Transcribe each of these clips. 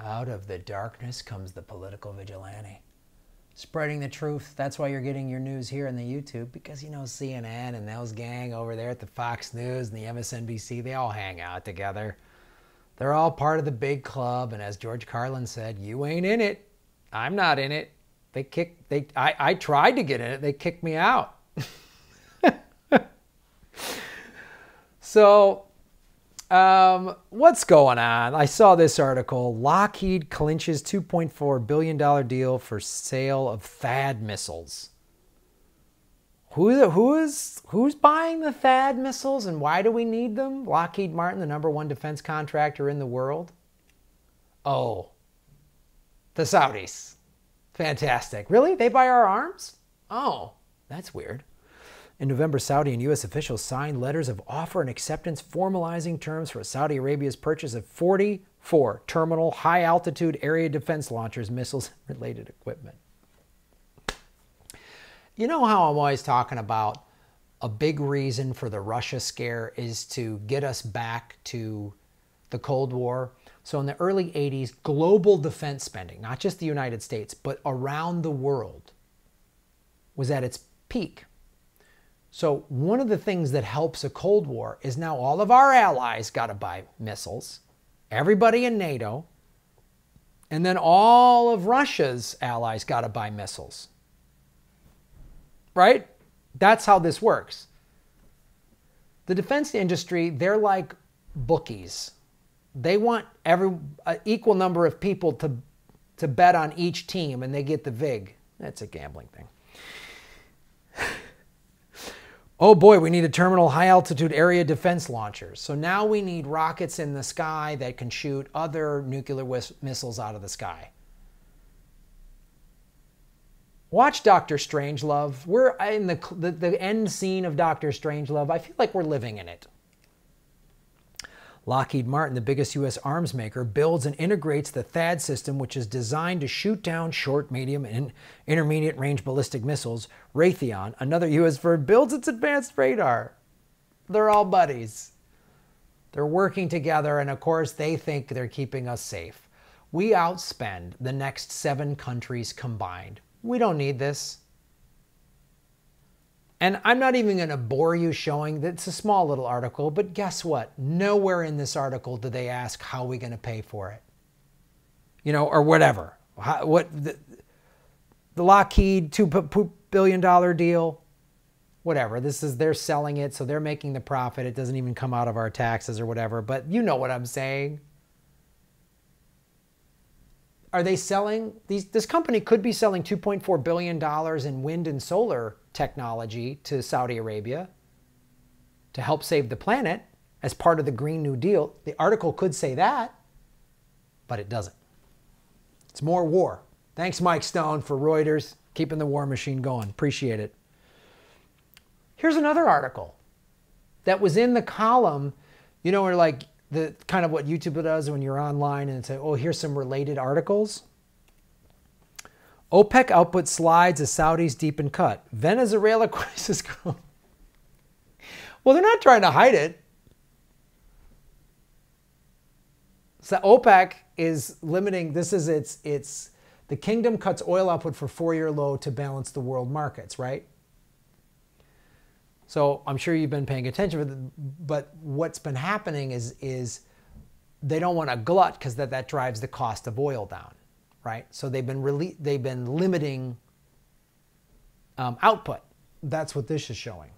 Out of the darkness comes the political vigilante. Spreading the truth. That's why you're getting your news here on the YouTube, because, you know, CNN and those gang over there at the Fox News and the MSNBC, they all hang out together. They're all part of the big club. And as George Carlin said, you ain't in it. I'm not in it. I tried to get in it. They kicked me out. So, what's going on? I saw this article. Lockheed clinches $2.4 billion deal for sale of THAAD missiles. Who's buying the THAAD missiles and why do we need them? Lockheed Martin, the #1 defense contractor in the world. Oh, the Saudis. Fantastic. Really? They buy our arms? Oh, that's weird. In November, Saudi and U.S. officials signed letters of offer and acceptance formalizing terms for Saudi Arabia's purchase of 44 terminal high-altitude area defense launchers, missiles, and related equipment. You know how I'm always talking about a big reason for the Russia scare is to get us back to the Cold War? So in the early 80s, global defense spending, not just the United States, but around the world, was at its peak. So one of the things that helps a Cold War is now all of our allies got to buy missiles, everybody in NATO, and then all of Russia's allies got to buy missiles. Right? That's how this works. The defense industry, they're like bookies. They want an equal number of people to bet on each team, and they get the VIG. That's a gambling thing. Oh boy, we need a terminal high-altitude area defense launchers. So now we need rockets in the sky that can shoot other nuclear missiles out of the sky. Watch Dr. Strangelove. We're in the end scene of Dr. Strangelove. I feel like we're living in it. Lockheed Martin, the biggest U.S. arms maker, builds and integrates the THAAD system, which is designed to shoot down short, medium, and intermediate range ballistic missiles. Raytheon, another U.S. firm, builds its advanced radar. They're all buddies. They're working together, and of course, they think they're keeping us safe. We outspend the next 7 countries combined. We don't need this. And I'm not even going to bore you showing that it's a small little article, but guess what? Nowhere in this article do they ask how are we going to pay for it. You know, or whatever. The Lockheed $2 billion deal, whatever. They're selling it, so they're making the profit. It doesn't even come out of our taxes or whatever, but you know what I'm saying. Are they selling this company could be selling $2.4 billion in wind and solar technology to Saudi Arabia to help save the planet as part of the Green New Deal. The article could say that, but it doesn't. It's more war. Thanks, Mike Stone, for Reuters, keeping the war machine going. Appreciate it. Here's another article that was in the column, you know, where like the kind of what YouTube does when you're online and say, oh, here's some related articles. OPEC output slides as Saudis deepen cut. Venezuela crisis. Well, they're not trying to hide it. So OPEC is limiting, this is it's the kingdom cuts oil output for 4-year low to balance the world markets, right? So I'm sure you've been paying attention, but what's been happening is they don't want to glut because that drives the cost of oil down, right? So they've been limiting output. That's what this is showing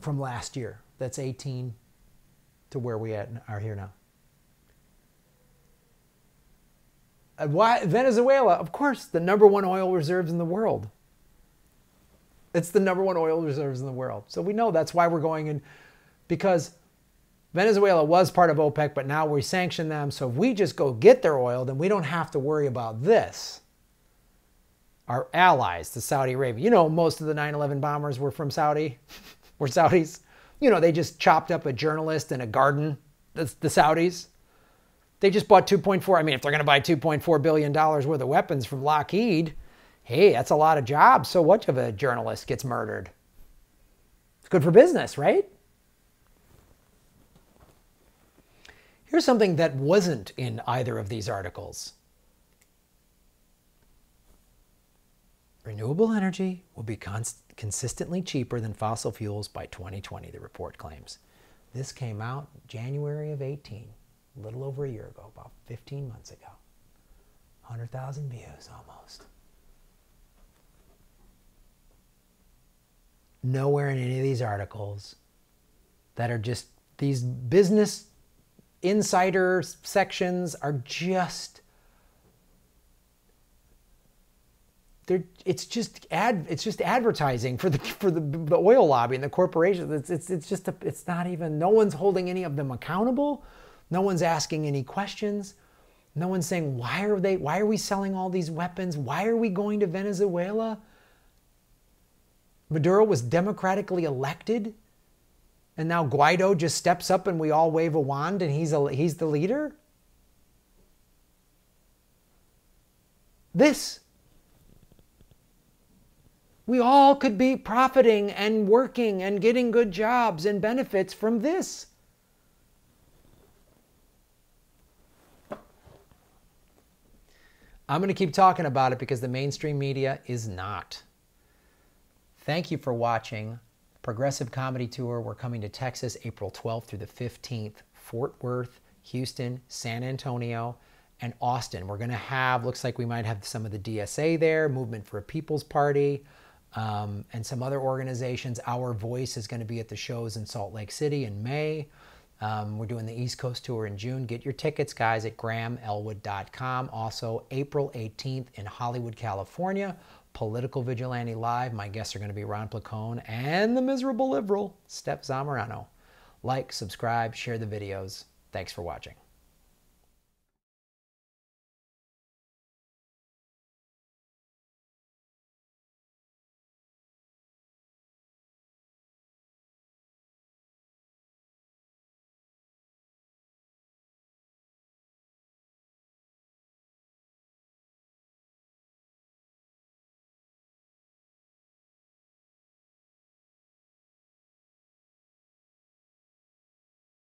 from last year. That's 18 to where we are here now. Why Venezuela? Of course, the #1 oil reserves in the world. It's the #1 oil reserves in the world. So we know that's why we're going in, because Venezuela was part of OPEC, but now we sanction them. So if we just go get their oil, then we don't have to worry about this. Our allies, the Saudi Arabia. You know, most of the 9/11 bombers were from Saudi, were Saudis. You know, they just chopped up a journalist in a garden, the Saudis. They just bought $2.4. I mean, if they're going to buy $2.4 billion worth of weapons from Lockheed, hey, that's a lot of jobs. So what if a journalist gets murdered? It's good for business, right? Here's something that wasn't in either of these articles. Renewable energy will be consistently cheaper than fossil fuels by 2020, the report claims. This came out January of 18, a little over a year ago, about 15 months ago. 100,000 views almost. Nowhere in any of these articles that are just these business insider sections are just, it's just advertising for the oil lobby and the corporations. It's not even, no one's holding any of them accountable. No one's asking any questions. No one's saying, why are we selling all these weapons? Why are we going to Venezuela? Maduro was democratically elected, and now Guaido just steps up and we all wave a wand and he's the leader? We all could be profiting and working and getting good jobs and benefits from this. I'm going to keep talking about it because the mainstream media is not. Thank you for watching. Progressive Comedy Tour. We're coming to Texas April 12th through the 15th. Fort Worth, Houston, San Antonio, and Austin. We're going to have, looks like we might have some of the DSA there, Movement for a People's Party, and some other organizations. Our Voice is going to be at the shows in Salt Lake City in May. We're doing the East Coast Tour in June. Get your tickets, guys, at grahamelwood.com. Also, April 18th in Hollywood, California. Political Vigilante Live. My guests are going to be Ron Placone and the miserable liberal, Steph Zamorano. Like, subscribe, share the videos. Thanks for watching.